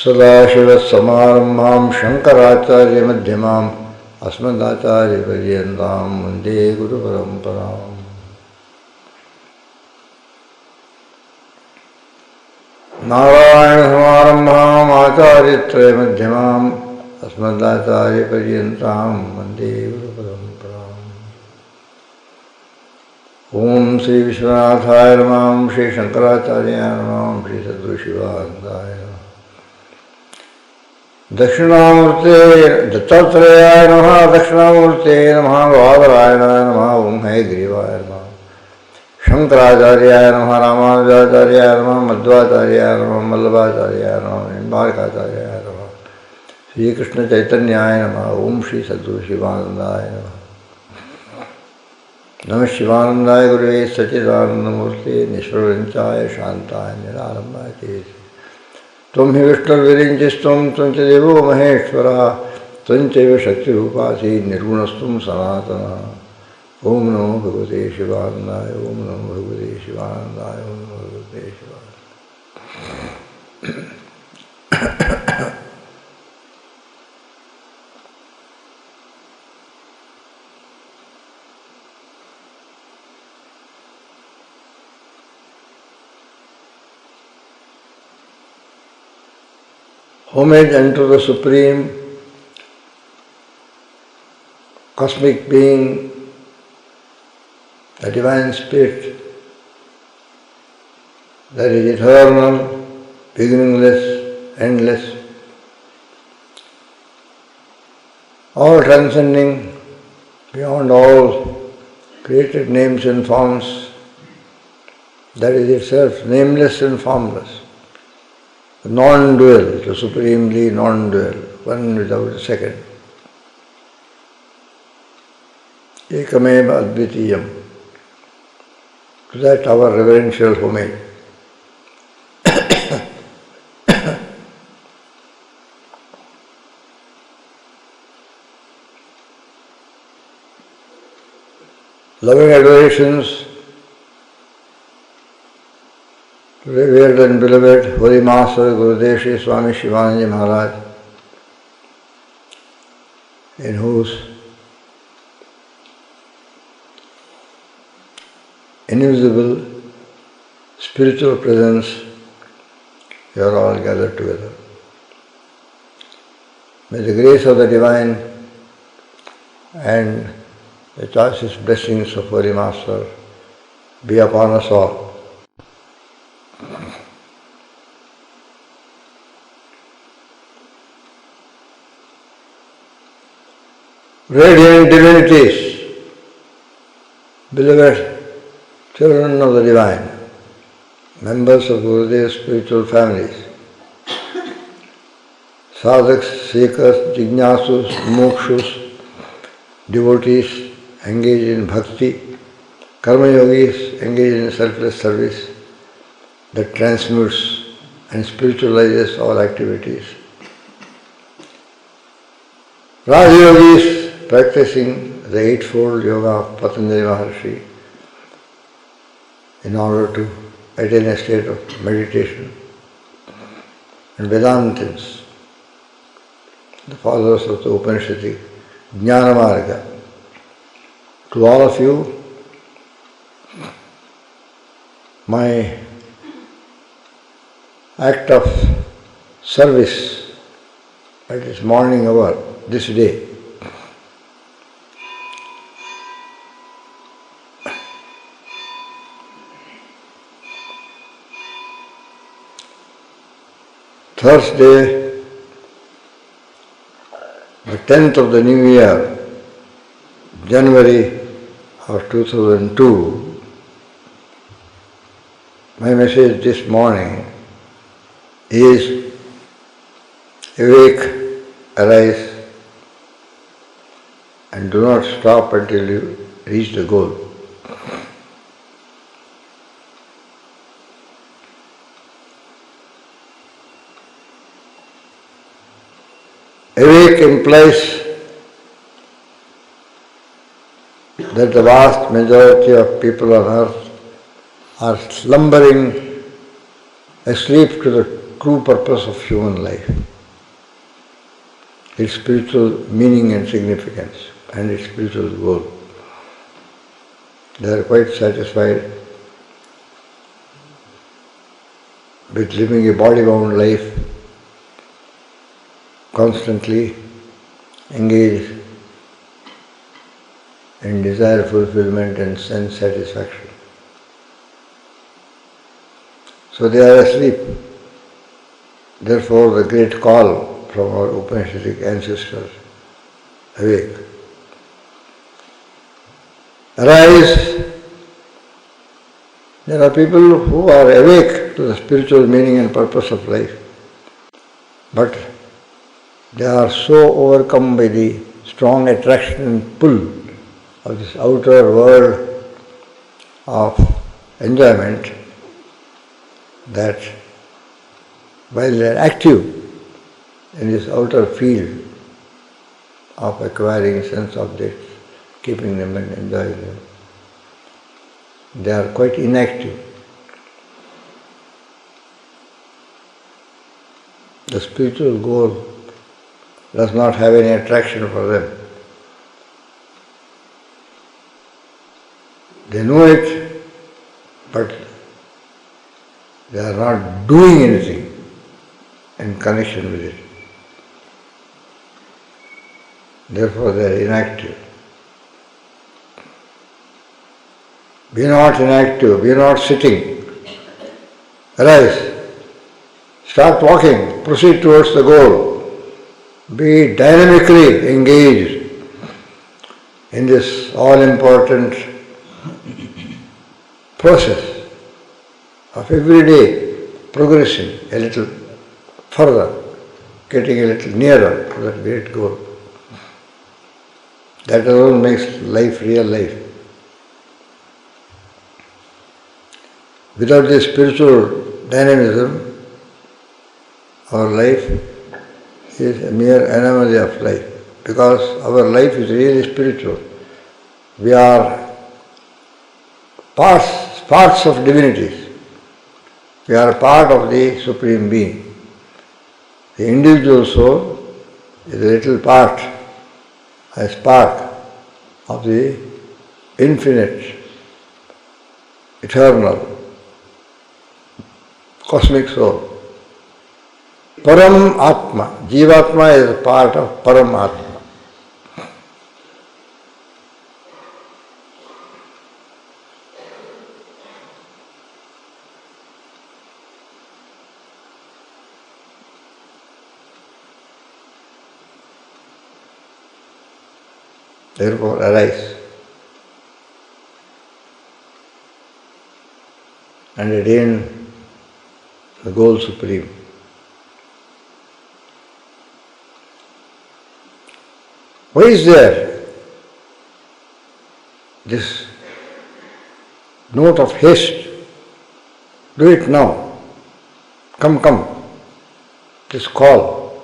सदाशिवसमारम्भां शङ्कराचार्यमध्यमाम् अस्मदाचार्यपर्यन्तां वन्दे गुरुपरम्पराम्। नारायणसमारम्भाम् आचार्यत्रयमध्यमाम् अस्मदाचार्यपर्यन्तां वन्दे गुरुपरम्पराम्। ओम श्री विश्वनाथाय नमः, श्री शंकराचार्याय नमः, श्री सद्गुरुशिवानंदाय नमः। दक्षिणामूर्ते दत्तात्रेयाय नमः, दक्षिणामूर्ते नमः, बादरायणाय नमः, ओम हयग्रीवाय नमः, शंकराचार्याय नमः, रामानुजाचार्याय नमः, मध्वाचार्याय नमः, वल्लभाचार्याय नमः, निम्बार्काचार्याय नमः, श्री कृष्ण चैतन्याय नमः, ओम श्री सद्गुरुशिवानंदाय नमः। नमः शिवानंदाय गुरुवे सच्चिदानंदमूर्ते निष्प्रवृंचाय शांताय निरालंबाय तेजसे। त्वं हि विष्णुर्विरिञ्चिस्त्वं त्वं च देवो महेश्वरः, त्वं चैव शक्तिरूपासि निर्गुणस्त्वं सनातनः। ओम नमो भगवते शिवानंदाय, ओम नमो भगवते शिवानंदाय, ओम नमो भगवते शिवानंदाय। Homage unto the Supreme Cosmic Being, the Divine Spirit, that is eternal, beginningless, endless, all transcending beyond all created names and forms, that is itself nameless and formless. Non-dual, the supremely non-dual, one without a second. Ekameva advitiyam. To that our reverential homage. Loving adorations revered and beloved Holy Master Gurudev Shri Swami Chidanandaji Maharaj, in whose invisible spiritual presence we are all gathered together. May the grace of the Divine and the choicest blessings of Holy Master be upon us all. Radiant divinities, beloved children of the Divine, members of Gurudev's spiritual families, sadhaks, seekers, jignasus, mokshus, devotees engaged in bhakti, karma yogis engaged in selfless service that transmutes and spiritualizes all activities, Rajyogis practicing the eightfold yoga of Patanjali Maharshi in order to attain a state of meditation, and Vedantins, the fathers of the Upanishadic Jnana Marga. To all of you, my act of service at this morning hour, this day, Thursday, the 10th of the new year, January of 2002, my message this morning is awake, arise, and do not stop until you reach the goal. Awake implies that the vast majority of people on earth are slumbering asleep to the true purpose of human life, its spiritual meaning and significance, and its spiritual goal. They are quite satisfied with living a body-bound life, constantly engaged in desire fulfillment and sense satisfaction. So they are asleep. Therefore, the great call from our Upanishadic ancestors, awake. Arise. There are people who are awake to the spiritual meaning and purpose of life, but they are so overcome by the strong attraction and pull of this outer world of enjoyment that while they are active in this outer field of acquiring sense objects, keeping them and enjoying them, they are quite inactive. The spiritual goal does not have any attraction for them. They know it, but they are not doing anything in connection with it. Therefore, they are inactive. Be not inactive, be not sitting. Arise, start walking, proceed towards the goal. Be dynamically engaged in this all-important process of every day progressing a little further, getting a little nearer to that great goal. That alone makes life real life. Without this spiritual dynamism, our life is a mere anomaly of life, because our life is really spiritual. We are parts of divinities. We are part of the Supreme Being. The individual soul is a little part, a spark of the infinite, eternal, cosmic soul. Param Atma. Jivatma is a part of Param Atma. Therefore, arise and attain the goal supreme. Why is there this note of haste? Do it now. Come, come. This call.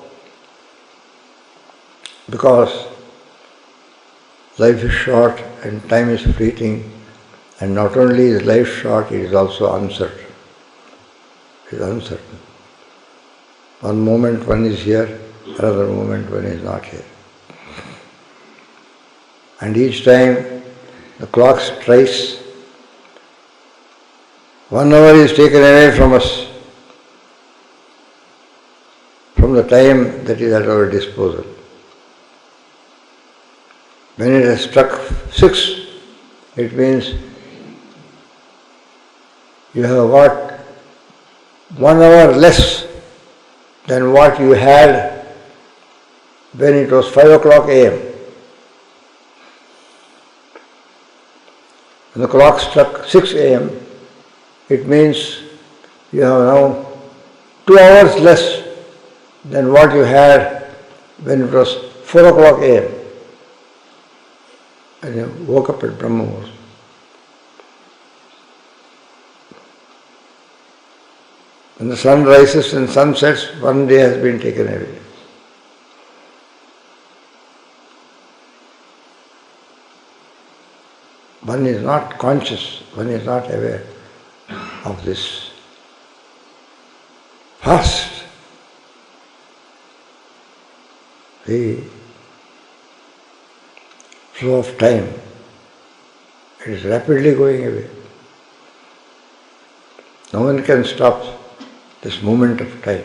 Because life is short and time is fleeting, and not only is life short, it is also uncertain. It is uncertain. One moment one is here, another moment one is not here. And each time the clock strikes, 1 hour is taken away from us, from the time that is at our disposal. When it has struck 6, it means you have got 1 hour less than what you had when it was 5 o'clock a.m. When the clock struck 6 a.m., it means you have now 2 hours less than what you had when it was 4 o'clock a.m. and you woke up at Brahma Muhurta. When the sun rises and sun sets, 1 day has been taken away. One is not conscious, one is not aware of this fast the flow of time. It is rapidly going away. No one can stop this movement of time.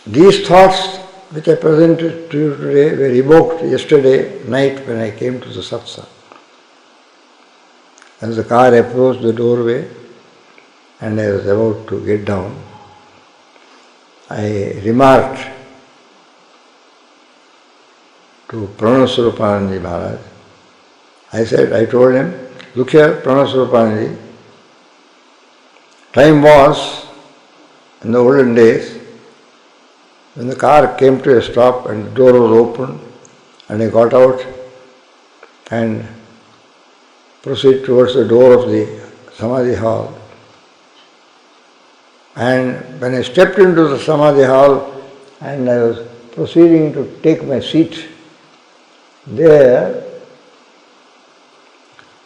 These thoughts which I presented to you today were evoked yesterday night when I came to the satsang. As the car approached the doorway and I was about to get down, I remarked to Pranaswarupanandaji Maharaj. I told him, look here, Pranaswarupanandaji, time was, in the olden days, when the car came to a stop and the door was opened and I got out and proceeded towards the door of the Samadhi hall. And when I stepped into the Samadhi hall and I was proceeding to take my seat there,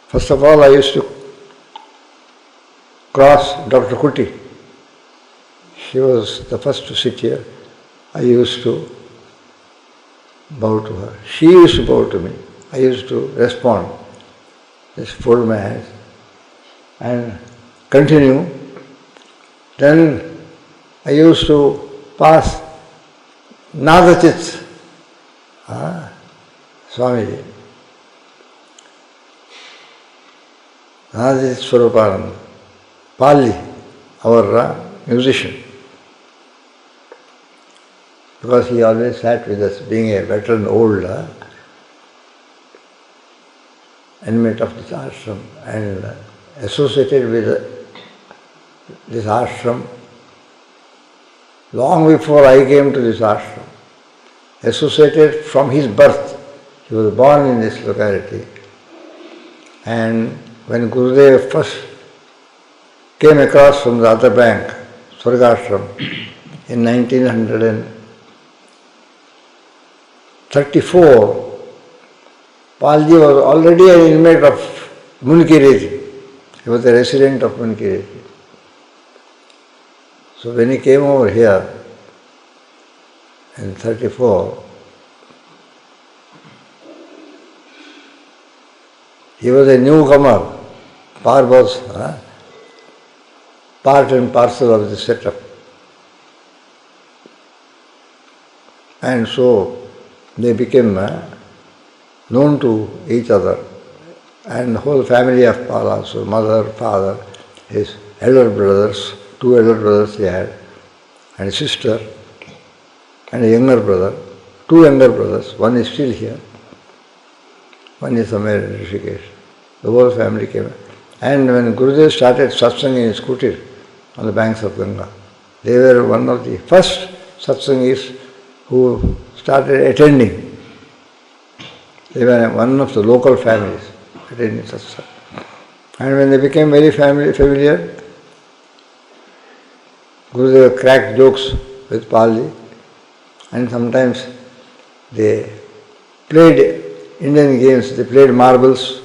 first of all I used to cross Dr. Kuti. She was the first to sit here. I used to bow to her. She used to bow to me. I used to respond. Just fold my hands and continue. Then I used to pass Nadachit, Swamiji. Nadachit Swarupananda, Pali, our musician. Because he always sat with us, being a veteran old inmate of this ashram and associated with this ashram long before I came to this ashram. Associated from his birth. He was born in this locality. And when Gurudev first came across from the other bank, Swargashram, in 1934, Palji was already an inmate of Munkireti. He was a resident of Munkireti. So when he came over here in 34, he was a newcomer, part and parcel of the setup. And so they became known to each other. And the whole family of Pal also, mother, father, his elder brothers, 2 elder brothers he had, and a sister, and a younger brother, 2 younger brothers. One is still here, one is somewhere in Rishikesh. The whole family came. And when Gurudev started satsang in his kutir on the banks of Ganga, they were one of the first satsangis who started attending. They were one of the local families attending satsang. And when they became very familiar, Gurudev cracked jokes with Palji, and sometimes they played Indian games. They played marbles,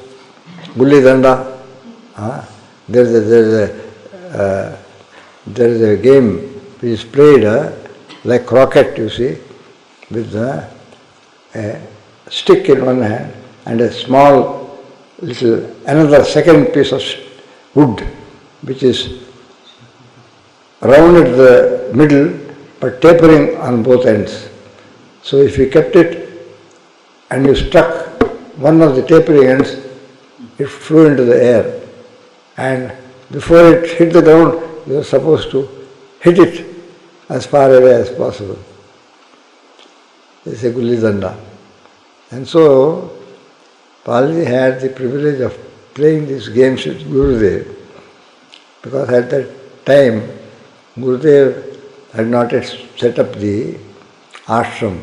gulli danda. There is a game which is played like croquet, you see, with a stick in one hand and a small another second piece of wood which is round at the middle but tapering on both ends. So if you kept it and you struck one of the tapering ends, it flew into the air. And before it hit the ground, you were supposed to hit it as far away as possible. It's a gulli danda. And so, Palji had the privilege of playing these games with Gurudev, because at that time, Gurudev had not yet set up the ashram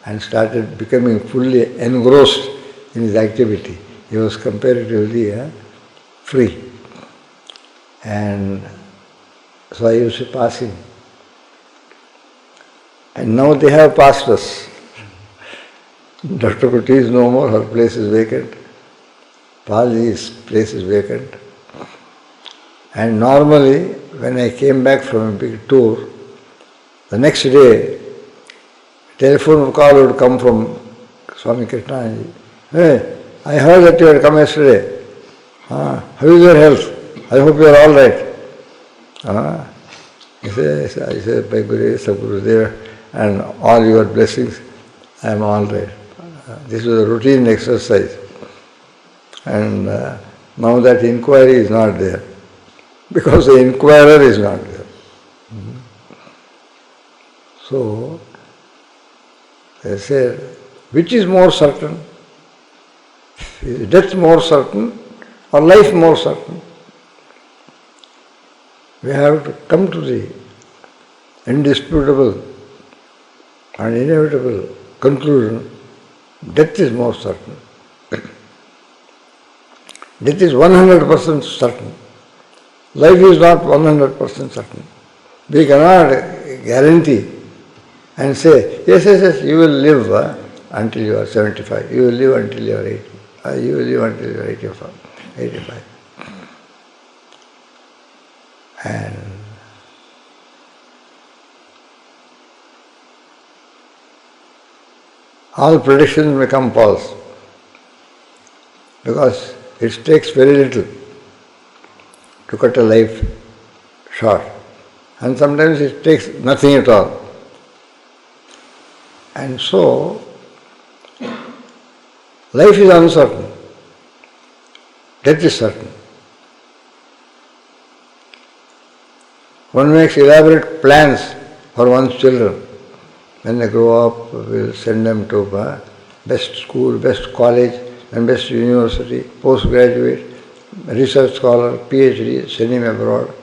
and started becoming fully engrossed in his activity. He was comparatively free. And so I used to pass him. And now they have passed us. Dr. Kuti is no more, her place is vacant. Palji's place is vacant. And normally, when I came back from a big tour, the next day, telephone call would come from Swami Chidanandaji. Hey, I heard that you had come yesterday. How is your health? I hope you are all right. He said, by Guru, and all your blessings, I am all right. This was a routine exercise. And now that inquiry is not there, because the inquirer is not there. So, they said, which is more certain? Is death more certain or life more certain? We have to come to the indisputable and inevitable conclusion, death is more certain. Death is 100% certain. Life is not 100% certain. We cannot guarantee and say, yes, you will live until you are 75, you will live until you are 80, you will live until you are 85. And all predictions may come false, because it takes very little to cut a life short, and sometimes it takes nothing at all. And so, life is uncertain, death is certain. One makes elaborate plans for one's children. When they grow up, we'll send them to best school, best college, and best university, postgraduate, research scholar, PhD, send him abroad.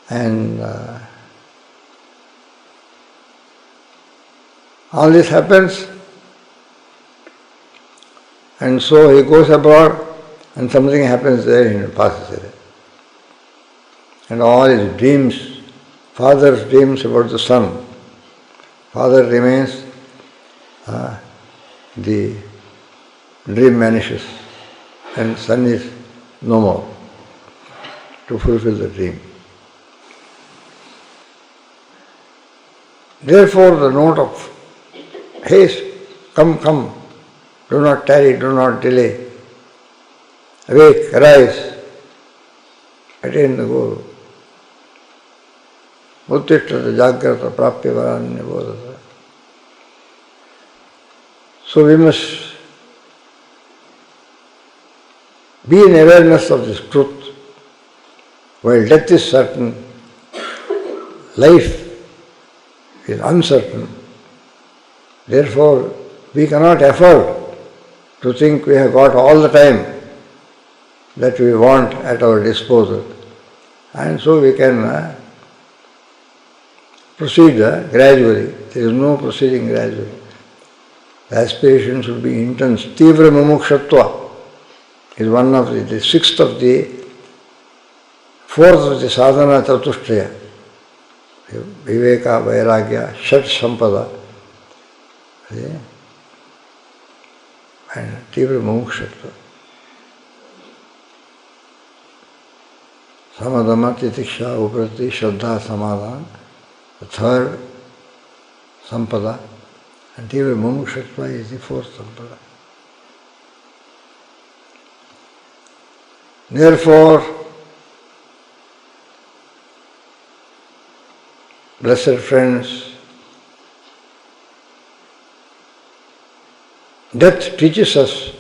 And all this happens, and so he goes abroad, and something happens there and he passes away. And all his dreams, father's dreams about the son, father remains, the dream vanishes, and son is no more to fulfill the dream. Therefore, the note of haste, come, do not tarry, do not delay. Awake, arise, attain the goal. Uttishthata jagrata prapya varanya bodhata. So we must be in awareness of this truth. While death is certain, life is uncertain. Therefore, we cannot afford to think we have got all the time that we want at our disposal. And so we can proceed gradually. There is no proceeding gradually. The aspiration should be intense. Tivra mumukshatva is one of the sixth of the fourth of the sadhana chatushtaya. Viveka, vairagya, shat sampada. And tivra mumukshatva. Samadama, titiksha, uprati, shraddha, samadhan. The third sampada, and tivra mumukshatva is the fourth sampada. Therefore, blessed friends, death teaches us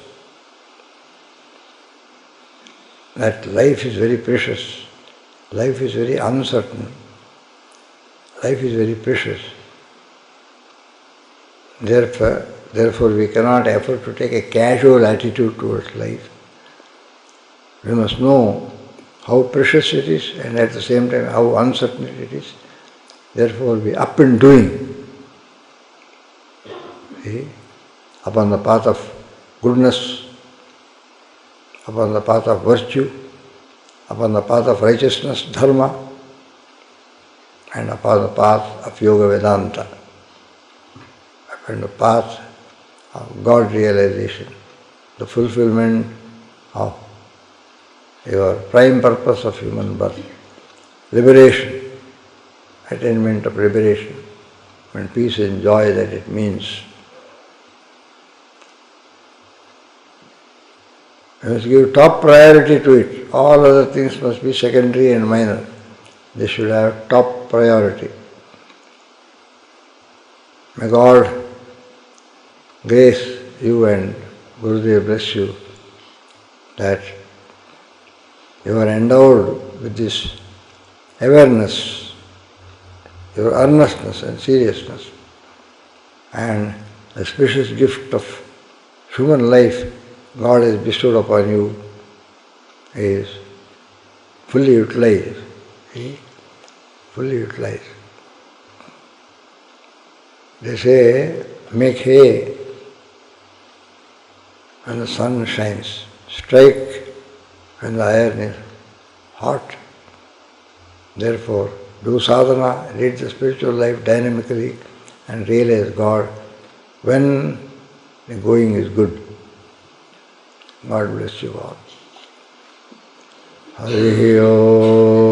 that life is very precious, life is very uncertain, life is very precious. Therefore we cannot afford to take a casual attitude towards life. We must know how precious it is and at the same time how uncertain it is. Therefore be up and doing. See? Upon the path of goodness, upon the path of virtue, upon the path of righteousness, dharma, and upon the path of Yoga Vedanta, upon the path of God realization, the fulfillment of your prime purpose of human birth. Liberation, attainment of liberation, and peace and joy that it means. You must give top priority to it. All other things must be secondary and minor. They should have top priority. May God grace you and Gurudev bless you that you are endowed with this awareness, your earnestness and seriousness, and the precious gift of human life God has bestowed upon you is fully utilized. Fully utilized. They say, make hay when the sun shines, strike when the iron is hot. Therefore, do sadhana, lead the spiritual life dynamically and realize God when the going is good. God bless you all. Hari Om.